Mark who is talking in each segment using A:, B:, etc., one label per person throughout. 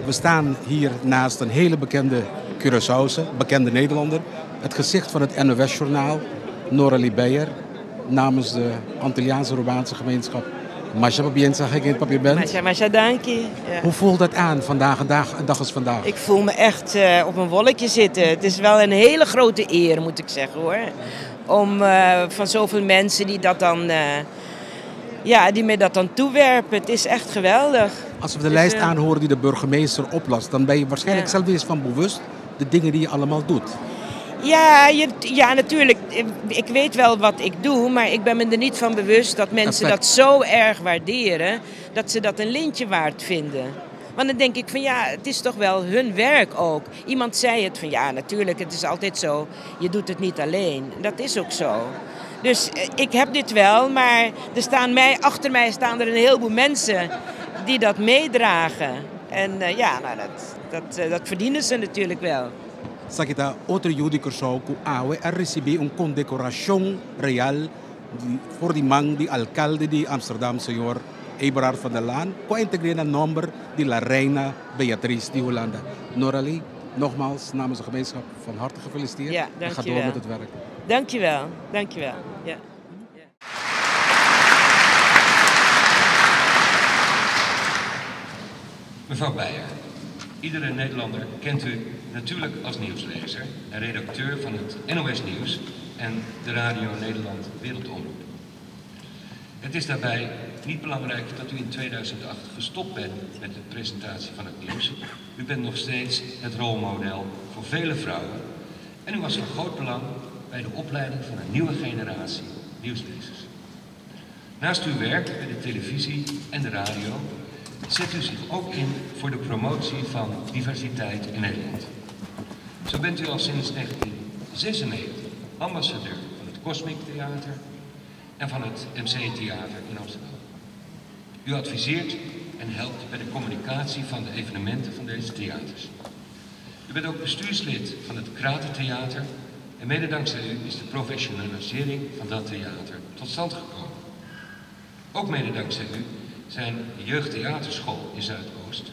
A: We staan hier naast een hele bekende Curaçaose, bekende Nederlander. Het gezicht van het NOS-journaal, Noralie Beyer, namens de Antilliaanse Romaanse gemeenschap. Masha Papienza, ga ik in het papier bent.
B: Masha, dank je. Ja.
A: Hoe voelt dat aan vandaag, een dag als vandaag?
B: Ik voel me echt op een wolkje zitten. Het is wel een hele grote eer, moet ik zeggen hoor. Om van zoveel mensen die dat dan... die me dat dan toewerpen. Het is echt geweldig.
A: Als we de lijst aanhoren die de burgemeester oplast, dan ben je waarschijnlijk zelf eens van bewust de dingen die je allemaal doet.
B: Ja, natuurlijk. Ik weet wel wat ik doe, maar ik ben me er niet van bewust dat mensen dat zo erg waarderen, dat ze dat een lintje waard vinden. Want dan denk ik van het is toch wel hun werk ook. Iemand zei het van natuurlijk, het is altijd zo. Je doet het niet alleen. Dat is ook zo. Dus ik heb dit wel, maar achter mij staan er een heleboel mensen die dat meedragen. En dat verdienen ze natuurlijk wel.
A: Sakita, outro judi Curaçao, awe recebi een condecoración real voor die man, die alcalde die Amsterdam, senor Eberhard van der Laan, co-integreerde nummer die La Reina Beatriz de Hollanda. Noralie, nogmaals namens de gemeenschap van harte gefeliciteerd.
B: Ja,
A: en ga door met het werk.
B: Dankjewel, dankjewel. Ja.
C: Mevrouw Beyer, iedere Nederlander kent u natuurlijk als nieuwslezer en redacteur van het NOS Nieuws en de Radio Nederland Wereldomroep. Het is daarbij niet belangrijk dat u in 2008 gestopt bent met de presentatie van het nieuws. U bent nog steeds het rolmodel voor vele vrouwen en u was van groot belang bij de opleiding van een nieuwe generatie nieuwslezers. Naast uw werk bij de televisie en de radio zet u zich ook in voor de promotie van diversiteit in Nederland. Zo bent u al sinds 1996 ambassadeur van het Cosmic Theater en van het MC Theater in Amsterdam. U adviseert en helpt bij de communicatie van de evenementen van deze theaters. U bent ook bestuurslid van het Kratertheater en mede dankzij u is de professionalisering van dat theater tot stand gekomen. Ook mede dankzij u zijn de Jeugdtheaterschool in Zuidoost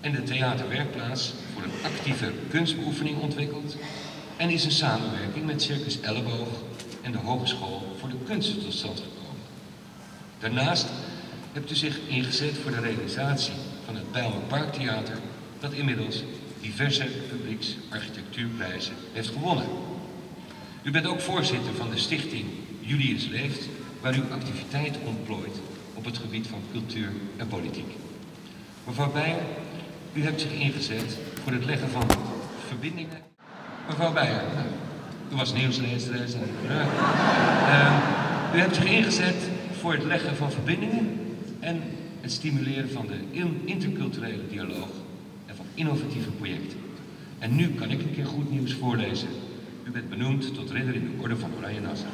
C: en de theaterwerkplaats voor een actieve kunstbeoefening ontwikkeld en is een samenwerking met Circus Elleboog en de Hogeschool voor de Kunsten tot stand gekomen. Daarnaast hebt u zich ingezet voor de realisatie van het Bijlmer Parktheater, dat inmiddels diverse publieksarchitectuurprijzen heeft gewonnen. U bent ook voorzitter van de stichting Julius Leeft, waar u activiteiten ontplooit op het gebied van cultuur en politiek. Mevrouw Beyer, u hebt zich ingezet voor het leggen van verbindingen. Mevrouw Beyer, u was nieuwslezeres en u hebt zich ingezet voor het leggen van verbindingen en het stimuleren van de interculturele dialoog en van innovatieve projecten. En nu kan ik een keer goed nieuws voorlezen. U bent benoemd tot ridder in de Orde van Oranje Nassau.